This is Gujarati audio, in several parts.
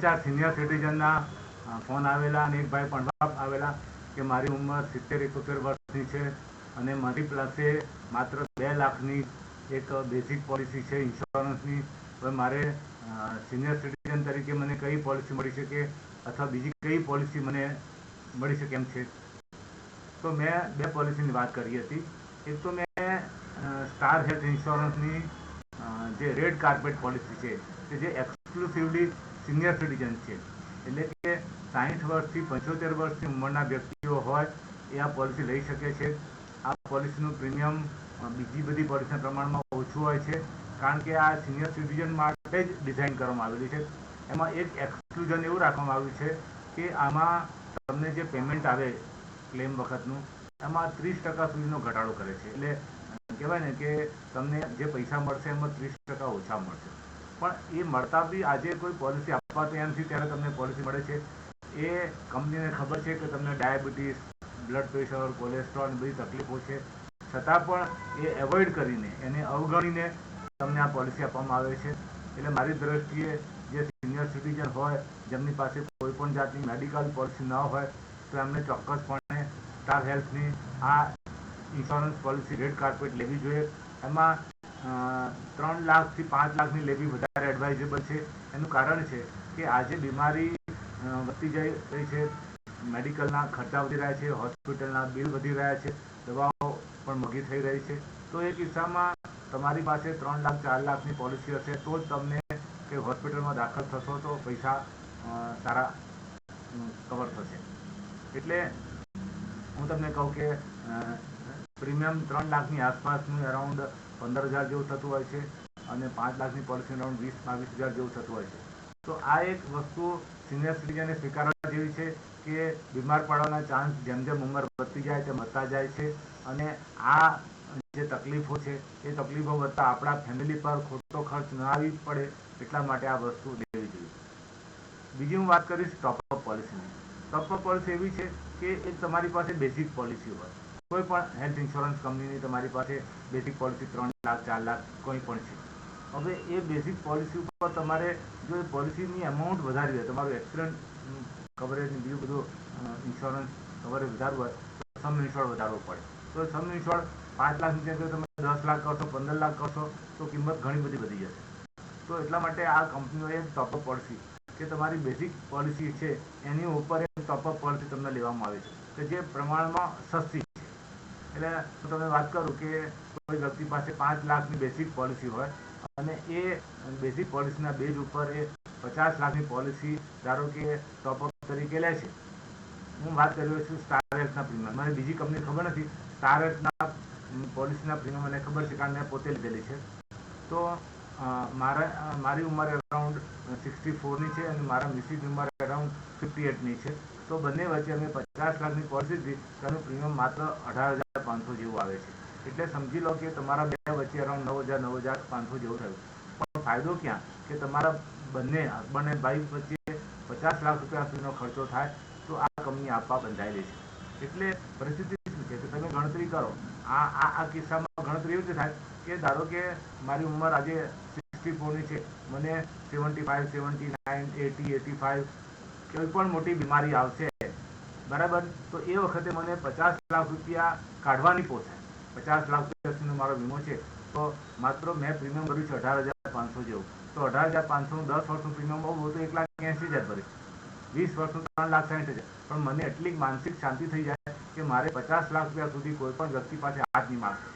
ચાર સિનિયર સિટીઝનના ફોન આવેલા અને એક ભાઈ પણ આવેલા કે મારી ઉંમર 70-71 વર્ષની છે અને મારી પાસે માત્ર 2 લાખની એક બેઝિક પોલિસી છે ઇન્સ્યોરન્સની. હવે મારે સિનિયર સિટીઝન તરીકે મને કઈ પોલિસી મળી શકે અથવા બીજી કઈ પોલિસી મને મળી શકે એમ છે. તો મેં 2 પોલિસીની વાત કરી હતી. એક તો મેં સ્ટાર હેલ્થ ઇન્સ્યોરન્સની જે રેડ કાર્પેટ પોલિસી છે કે જે એક્સક્લુસિવલી સિનિયર સિટીઝન છે, એટલે કે 60 વર્ષથી 75 વર્ષની ઉંમરના વ્યક્તિઓ હોય એ આ પોલિસી લઈ શકે છે. આ પોલિસીનું પ્રીમિયમ બીજી બધી પોલિસીના પ્રમાણમાં ઓછું હોય છે, કારણ કે આ સિનિયર સિટીઝન માટે જ ડિઝાઇન કરવામાં આવેલી છે. એમાં એક એક્સક્લુઝન એવું રાખવામાં આવ્યું છે કે આમાં તમને જે પેમેન્ટ આવે ક્લેમ વખતનું એમાં 30% સુધીનો ઘટાડો કરે છે. એટલે કહેવાય ને કે તમને જે પૈસા મળશે એમાં 30% ઓછા મળશે. પણ એ મળતા બી આજે કોઈ પોલિસી આપવા તૈયાર નથી ત્યારે તમને પોલિસી મળે છે. એ કંપનીને ખબર છે કે તમને ડાયાબિટીસ, બ્લડ પ્રેશર, કોલેસ્ટ્રોલ બધી તકલીફો છે, છતાં પણ એ એવોઇડ કરીને એને અવગણીને તમને આ પોલિસી આપવામાં આવે છે. એટલે મારી દ્રષ્ટિએ જે સિનિયર સિટીઝન હોય જેમની પાસે કોઈ પણ જાતની મેડિકલ પોલિસી ન હોય તો એમને ચોક્કસપણે સ્ટાર હેલ્થની આ ઇન્સ્યોરન્સ પોલિસી રેડ કાર્પેટ લેવી જોઈએ. એમાં 3 લાખથી 5 લાખની લેવી વધારે એડવાઇઝેબલ છે. એનું કારણ છે કે આજે બીમારી વધતી જઈ રહી છે, મેડિકલના ખર્ચા વધી રહ્યા છે, હોસ્પિટલના બિલ વધી રહ્યા છે, દવાઓ પણ મોંઘી થઈ રહી છે. તો એ કિસ્સામાં તમારી પાસે 3 લાખ 4 લાખની પોલિસી હશે તો જ તમને કે હોસ્પિટલમાં દાખલ થશો તો પૈસા સારા કવર થશે. એટલે હું તમને કહું કે પ્રીમિયમ 3 લાખની આસપાસનું અરાઉન્ડ 15,000 જેવું થતું હોય છે અને 5 લાખની પોલિસી અરાઉન્ડ 20-22,000 જેવું થતું હોય છે. તો આ એક વસ્તુ સિનિયર સિટીઝને સ્વીકારવા જેવી છે કે બીમાર પડવાના ચાન્સ જેમ જેમ ઉંમર વધતી જાય તેમ વધતા જાય છે અને આ જે તકલીફો છે એ તકલીફો વધતા આપણા ફેમિલી પર ખોટો ખર્ચ ન આવી પડે એટલા માટે આ વસ્તુ લેવી જોઈએ. બીજી હું વાત કરીશ ટોપઅપ પોલિસીની. ટોપઅપ પોલિસી એવી છે કે એ તમારી પાસે બેઝિક પોલિસી હોય. કોઈ પણ હેલ્થ ઇન્સ્યોરન્સ કંપનીની તમારી પાસે બેઝિક પોલિસી 3 લાખ 4 લાખ કોઈ પણ છે. હવે એ બેઝિક પોલિસી ઉપર તમારે જો એ પોલિસીની અમાઉન્ટ વધારવી હોય, તમારું એક્સિડન્ટ કવરેજ બીજું બધું ઇન્સ્યોરન્સ કવરેજ વધારવું હોય તો સમ ઇન્શ્યોર્ડ વધારવો પડે. તો સમ ઇન્શ્યોર્ડ 5 લાખની જગ્યાએ તમે 10 લાખ કરશો, 15 લાખ કરશો તો કિંમત ઘણી બધી વધી જશે. તો એટલા માટે આ કંપનીઓએ ટોપઅપ પોલિસી કે તમારી બેઝિક પોલિસી છે એની ઉપર એક ટોપઅપ પોલિસી તમને લેવામાં આવે છે કે જે પ્રમાણમાં સસ્તી છે. એટલે હું તમને વાત કરું કે કોઈ વ્યક્તિ પાસે 5 લાખની બેઝિક પોલિસી હોય અને એ બેઝિક પોલિસીના બેઝ ઉપર એ 50 લાખની પોલિસી ધારો કે ટોપઅપ તરીકે લે છે. હું વાત કરી રહ્યો છું સ્ટાર હેલ્થના પ્રીમિયમ. મને બીજી કંપની ખબર નથી. સ્ટાર હેલ્થના પોલિસીના પ્રીમિયમ મને ખબર છે કારણ મેં પોતે લીધેલી છે. તો મારી ઉંમર અરાઉન્ડ 64ની છે અને મારા મિસિસની ઉંમર અરાઉન્ડ 58ની છે. તો બંને વચ્ચે અમે 50 લાખની પોલિસી હતી તેનું પ્રીમિયમ માત્ર 18,500 જેવું આવે છે. એટલે સમજી લો કે તમારા બે વચ્ચે અરાઉન્ડ 9,500 જેવું થયું. પણ ફાયદો ક્યાં કે તમારા બંને હસબન્ડ અને વાઈફ વચ્ચે 50 લાખ રૂપિયા સુધીનો ખર્ચો થાય તો આ કંપની આપવા બંધાયેલી છે. એટલે પરિસ્થિતિ શું છે કે તમે ગણતરી કરો. આ કિસ્સામાં ગણતરી એવી રીતે થાય કે ધારો કે મારી ઉંમર આજે 64ની છે, મને 75, 79, 80, 85 કોઈ પણ મોટી બીમારી આવશે, બરાબર, તો એ વખતે મને 50 લાખ રૂપિયા કાઢવાની પોસાય. 50 લાખ રૂપિયા સુધીનો મારો વીમો છે તો માત્ર મેં પ્રીમિયમ ભર્યું છે 18,500 જેવું. તો 18,500નું 10 વર્ષનું પ્રીમિયમ બહુ તો 1,80,000 ભરીશ. 20 વર્ષનું 3,60,000. પણ મને એટલી માનસિક શાંતિ થઈ જાય કે મારે 50 લાખ રૂપિયા સુધી કોઈ પણ વ્યક્તિ પાસે હાથ નહીં માંગતો.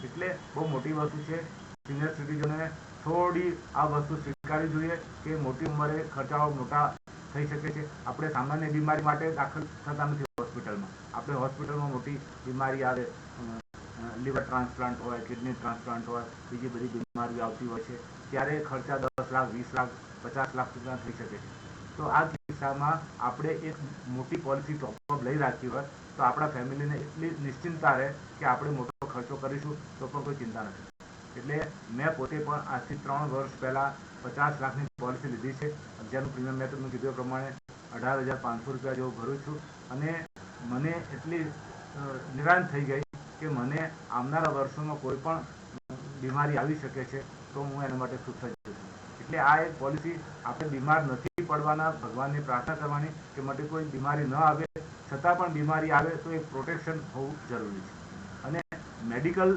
એટલે બહુ મોટી વસ્તુ છે. સિનિયર સિટીઝનોને થોડી આ વસ્તુ સ્વીકારવી જોઈએ કે મોટી ઉંમરે ખર્ચાઓ મોટા થઈ શકે છે. આપણે સામાન્ય બીમારી માટે દાખલ થતા નથી હોસ્પિટલમાં. આપણે હોસ્પિટલમાં મોટી બીમારી આવે, લીવર ટ્રાન્સપ્લાન્ટ હોય, કિડની ટ્રાન્સપ્લાન્ટ હોય, બીજી બધી બીમારીઓ આવતી હોય છે ત્યારે ખર્ચા 10 લાખ, 20 લાખ, 50 લાખ સુધીના થઈ શકે છે. તો આ કિસ્સામાં આપણે એક મોટી પોલિસી ટોપઅપ લઈ રાખી હોય તો આપણા ફેમિલીને એટલી નિશ્ચિંતતા રહે કે આપણે મોટો ખર્ચો કરીશું તો પણ કોઈ ચિંતા નથી. એટલે મેં પોતે પણ આજથી 3 વર્ષ પહેલાં 50 લાખની પોલિસી લીધી છે, જેનું પ્રીમિયમ મેં તમને કીધું એ પ્રમાણે 18,500 રૂપિયા જેવું ભરું છું. અને મને એટલી નિરાંત થઈ ગઈ કે મને આવનારા વર્ષોમાં કોઈ પણ બીમારી આવી શકે છે તો હું એના માટે સુસજ્જ છું. એટલે આ એક પોલિસી આપણે બીમાર નથી પડવાના, ભગવાનને પ્રાર્થના કરવાની કે મને કોઈ બીમારી ન આવે, છતાં પણ બીમારી આવે તો એક પ્રોટેક્શન હોવું જરૂરી છે. અને મેડિકલ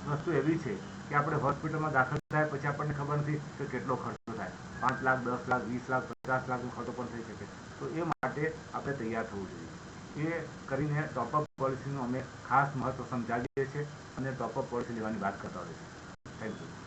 વસ્તુ એવી છે કે આપણે હોસ્પિટલમાં દાખલ થાય પછી આપણને ખબર નથી કે કેટલો ખર્ચો થાય, 5 લાખ, 10 લાખ, 20 લાખ, 50 લાખનો ખર્ચો પણ થઈ શકે. તો એ માટે આપણે તૈયાર થવું જોઈએ. એ કરીને ટોપઅપ પોલિસીનું અમે ખાસ મહત્વ સમજાવીએ છીએ અને ટોપઅપ પોલિસી લેવાની વાત કરતા હોઈએ છીએ. Thank you.